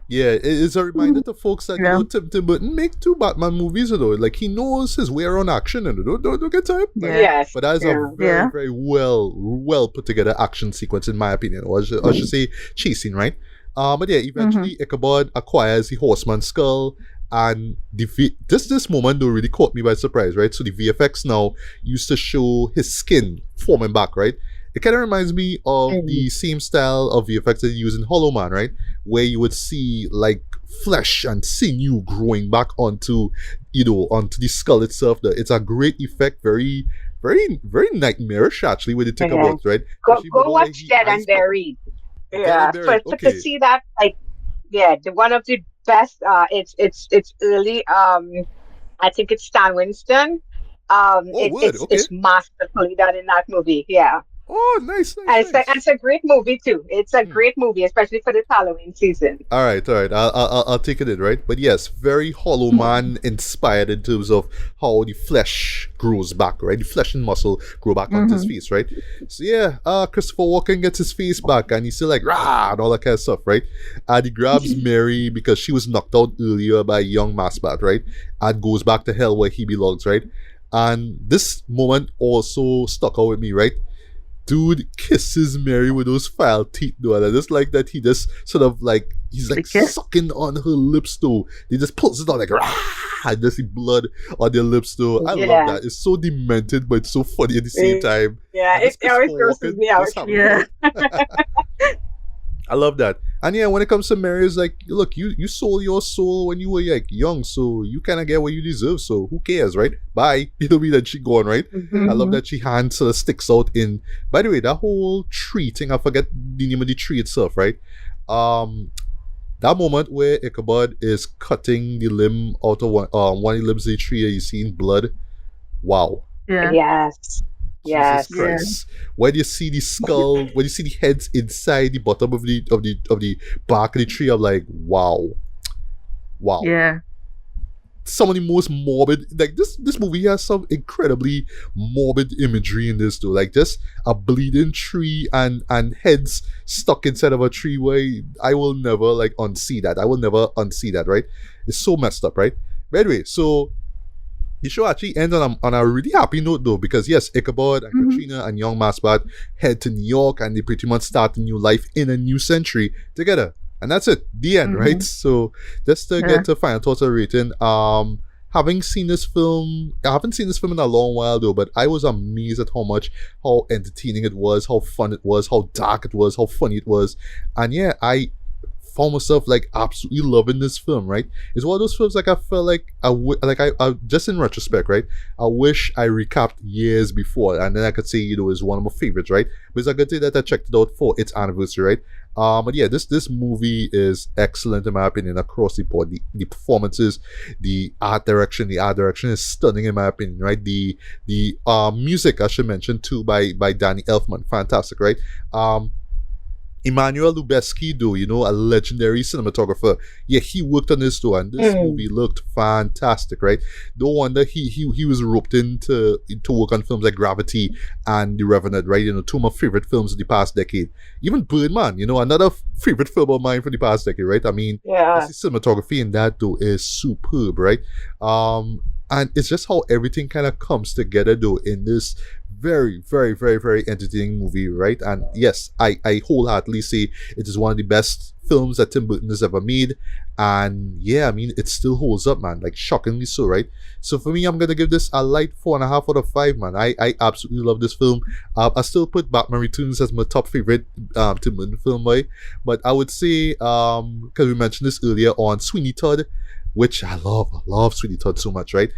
yeah. It is a reminder to folks that Yeah. Tim Burton make two Batman movies, though. Like he knows his way around action, and don't get time. Like, Yeah. Yes. but that is Yeah. a very Yeah. very well put together action sequence, in my opinion, or I should say chase scene, right? But yeah, eventually Ichabod acquires the horseman's skull. And this moment though really caught me by surprise, right? So the VFX now used to show his skin forming back, right? It kind of reminds me of the same style of VFX that they use in Hollow Man, right? Where you would see like flesh and sinew growing back onto the skull itself. It's a great effect, very, very, very nightmarish actually when you think Yeah. about it, right? Go Especially with go all, like, watch the Dead eyes and pop- Buried. Dead Yeah, and Buried, to okay. see that, like, yeah, the one of the best. It's early. I think it's Stan Winston. Oh, wood, okay. It's masterfully done in that movie. Yeah, Oh, nice, and nice, nice. it's a great movie too. It's a Hmm. great movie, especially for this Halloween season. All right. I'll take it in, right? But yes, very Hollow Man inspired in terms of how the flesh grows back, right? The flesh and muscle grow back onto his face, right? So yeah, Christopher Walken gets his face back, and he's still like rah and all that kind of stuff, right? And he grabs Mary because she was knocked out earlier by young Masbat, right? And goes back to hell where he belongs, right? And this moment also stuck out with me, right? Dude kisses Mary with those foul teeth, though. And I just like that he just sort of like he's like The kiss? sucking on her lips, though. He just pulls it out like rah, and just see blood on their lips, though. I love Yeah. that. It's so demented, but it's so funny at the same time. Yeah, And this it always Christopher grosses Walken me out. just having Yeah. I love that. And yeah, when it comes to Mary, it's like, look, you sold your soul when you were like young, so you kind of get what you deserve. So who cares, right? Bye. You know me that she gone, right? I love that she hand sort of sticks out in. By the way, that whole tree thing, I forget the name of the tree itself, right? That moment where Ichabod is cutting the limb out of one of the limbs of the tree, and you seeing blood. Wow. Yeah. Yes. Yes. Jesus Christ! When you see the skull, when you see the heads inside the bottom of the bark of the tree, I'm like, wow. Yeah. Some of the most morbid, like this movie has some incredibly morbid imagery in this too, like just a bleeding tree and heads stuck inside of a tree. Where I will never like unsee that. I will never unsee that. Right? It's so messed up, right? But anyway, so the show actually ends on a really happy note though, because yes, Ichabod and Katrina and young Masbat head to New York and they pretty much start a new life in a new century together. And that's it. The end, right? So just to get to final thoughts of rating, having seen this film, I haven't seen this film in a long while though, but I was amazed at how entertaining it was, how fun it was, how dark it was, how funny it was. And yeah, I found myself like absolutely loving this film, right? It's one of those films like I felt like I just in retrospect, right? I wish I recapped years before and then I could say, it's one of my favorites, right? But it's a good thing that I checked it out for its anniversary, right? But yeah, this movie is excellent in my opinion across the board. The performances, the art direction is stunning in my opinion, right? The music I should mention too by Danny Elfman, fantastic, right? Emmanuel Lubezki, though, a legendary cinematographer. Yeah, he worked on this too, and this movie looked fantastic, right? No wonder he was roped in to work on films like Gravity and The Revenant, right? Two of my favorite films of the past decade. Even Birdman, another favorite film of mine for the past decade, right? I mean, Yeah. the cinematography in that though is superb, right? And it's just how everything kind of comes together though in this very, very, very, very entertaining movie, right? And yes, I wholeheartedly say it is one of the best films that Tim Burton has ever made. And yeah, I mean, it still holds up, man. Like, shockingly so, right? So for me, I'm going to give this a light 4.5 out of 5, man. I absolutely love this film. I still put Batman Returns as my top favorite Tim Burton film, right? But I would say, because we mentioned this earlier on Sweeney Todd, which I love Sweeney Todd so much, right?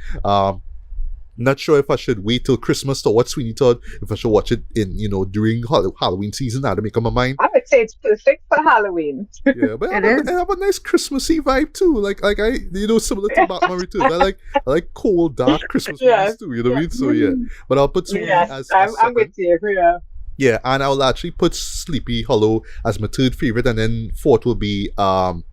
Not sure if I should wait till Christmas to watch Sweeney Todd, if I should watch it in, during Halloween season. I had to make up my mind. I would say it's perfect for Halloween. Yeah, but I have a nice Christmassy vibe too. Like I, similar to Batman Returns. I like cold, dark Christmas movies too. You know what I mean? So yeah, but I'll put Sweeney as I'm with you. Yeah. Yeah, and I'll actually put Sleepy Hollow as my third favorite, and then fourth will be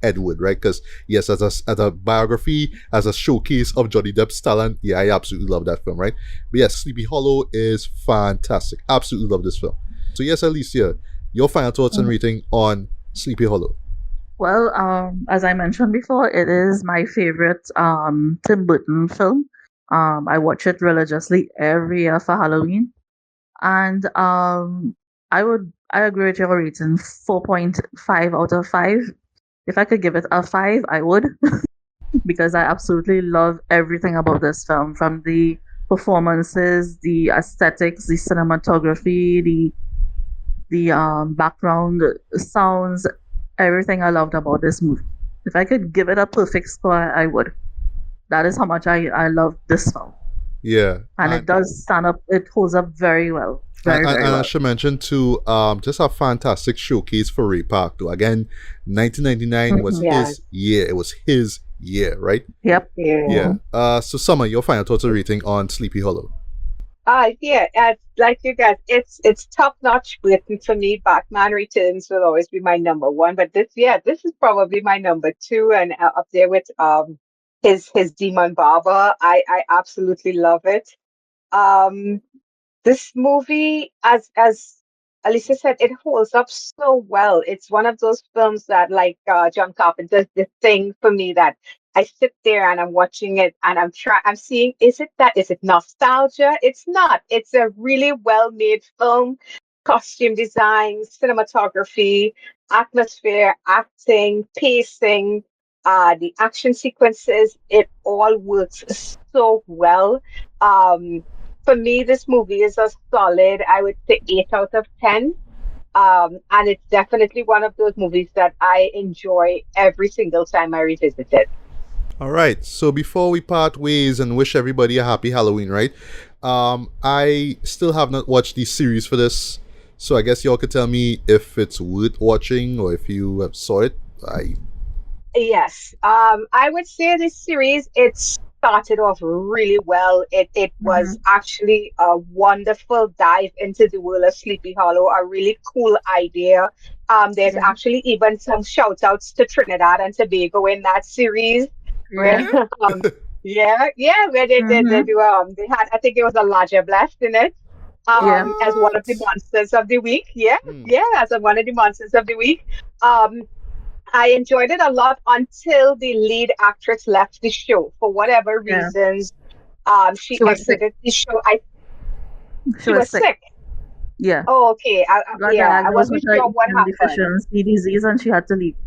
Edward, right? Because yes, as a biography, as a showcase of Johnny Depp's talent, yeah, I absolutely love that film, right? But yes, Sleepy Hollow is fantastic. Absolutely love this film. So yes, Alicia, your final thoughts and rating on Sleepy Hollow. Well, as I mentioned before, it is my favorite Tim Burton film. I watch it religiously every year for Halloween. And I agree with your rating, 4.5 out of 5. If I could give it a 5, I would, because I absolutely love everything about this film, from the performances, the aesthetics, the cinematography, the background sounds, everything I loved about this movie. If I could give it a perfect score, I would. That is how much I love this film. Yeah. And it does stand up, it holds up very well. Very and well. I should mention too, just a fantastic showcase for Ray Park though. Again, 1999 was his year. It was his year, right? Yep. Yeah. So Summer, your final thoughts and rating on Sleepy Hollow. Like you guys, it's top notch Burton for me. Batman Returns will always be my number one, but this is probably my number two, and up there with his Demon Barber. I absolutely love it. This movie, as Alicia said, it holds up so well. It's one of those films that, like John Carpenter's The Thing, for me, that I sit there and I'm watching it and I'm seeing, is it nostalgia? It's not. It's a really well-made film. Costume design, cinematography, atmosphere, acting, pacing, the action sequences, it all works so well. For me, this movie is a solid, I would say, 8 out of 10. And it's definitely one of those movies that I enjoy every single time I revisit it. All right. So before we part ways and wish everybody a happy Halloween, right? I still have not watched the series for this. So I guess y'all could tell me if it's worth watching or if you have saw it. Yes. I would say this series, it started off really well. It was actually a wonderful dive into the world of Sleepy Hollow, a really cool idea. There's actually even some shout outs to Trinidad and Tobago in that series. Where, where they do they had, I think it was a larger blast in it. As one of the monsters of the week. As one of the monsters of the week. I enjoyed it a lot until the lead actress left the show for whatever reasons. She exited the show. She was sick. Yeah. Oh, okay. I wasn't sure what happened. Deficiency disease, and she had to leave.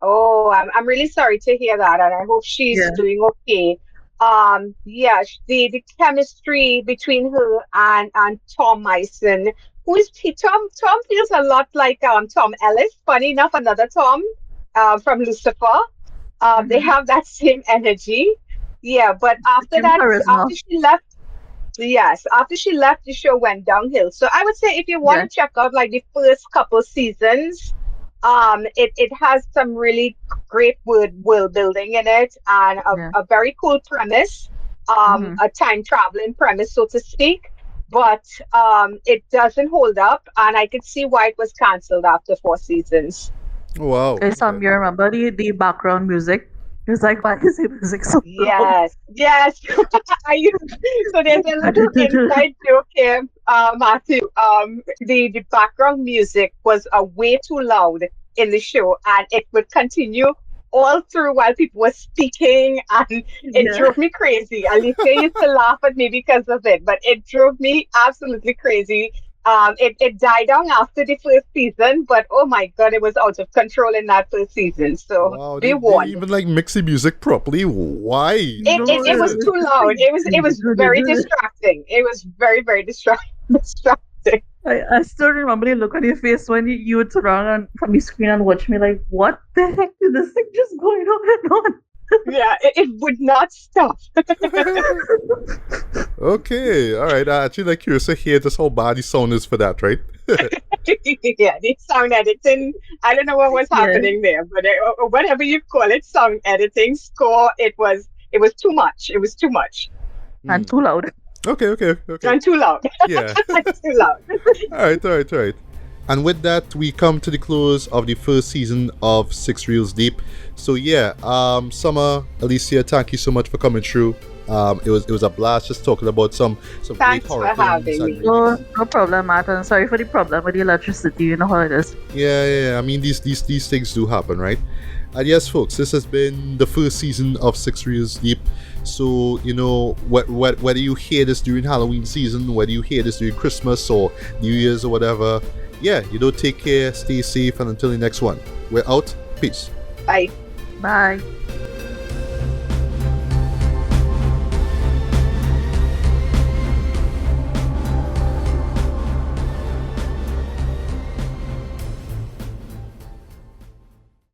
Oh, I'm really sorry to hear that, and I hope she's Yeah. doing okay. Yeah, the chemistry between her and Tom Myson, who is Tom feels a lot like Tom Ellis. Funny enough, another Tom, from Lucifer. They Hmm. have that same energy. Yeah, but after Same that, charisma. after she left. Yes, after she left, the show went downhill. So I would say if you want Yeah. to check out like the first couple seasons, it has some really great world building in it and Yeah. a very cool premise, Hmm. a time traveling premise, so to speak. But it doesn't hold up, and I could see why it was canceled after 4 seasons. Wow. Okay, Okay. Sam, you remember the background music? It's like, why is the music so loud? Yes, yes. I used, so there's a little inside joke here, Matthew. The background music was way too loud in the show, and it would continue all through while people were speaking, and it Yeah. drove me crazy. Alicia used to laugh at me because of it, but it drove me absolutely crazy. It died down after the first season, but oh my God, it was out of control in that first season. So Wow. be They warned. even like mix the music properly. Why? It, No, it, it was too it's just loud. like It was very distracting. It was very, very distracting. I still remember the look on your face when you would turn around from the screen and watch me like, what the heck did this thing just going on Yeah, it would not stop. Okay. All right. I actually like curious to hear just how bad the sound is for that, right? Yeah, the sound editing. I don't know what was Yeah, happening there, but whatever you call it, sound editing, score, it was too much. It was too much and Hmm. too loud. Okay. Okay. Okay. and too loud. Yeah. Too loud. All right. All right. All right. And with that, we come to the close of the first season of Six Reels Deep. So yeah, Summer, Alicia, thank you so much for coming through. It was a blast just talking about some great Thanks for horror films having and me. No, remakes. no problem, Matt. And sorry for the problem with the electricity. You know how it is. Yeah. I mean, these things do happen, right? And yes, folks, this has been the first season of Six Reels Deep. So whether you hear this during Halloween season, whether you hear this during Christmas or New Year's or whatever, yeah, take care, stay safe, and until the next one, we're out. Peace. Bye. Bye.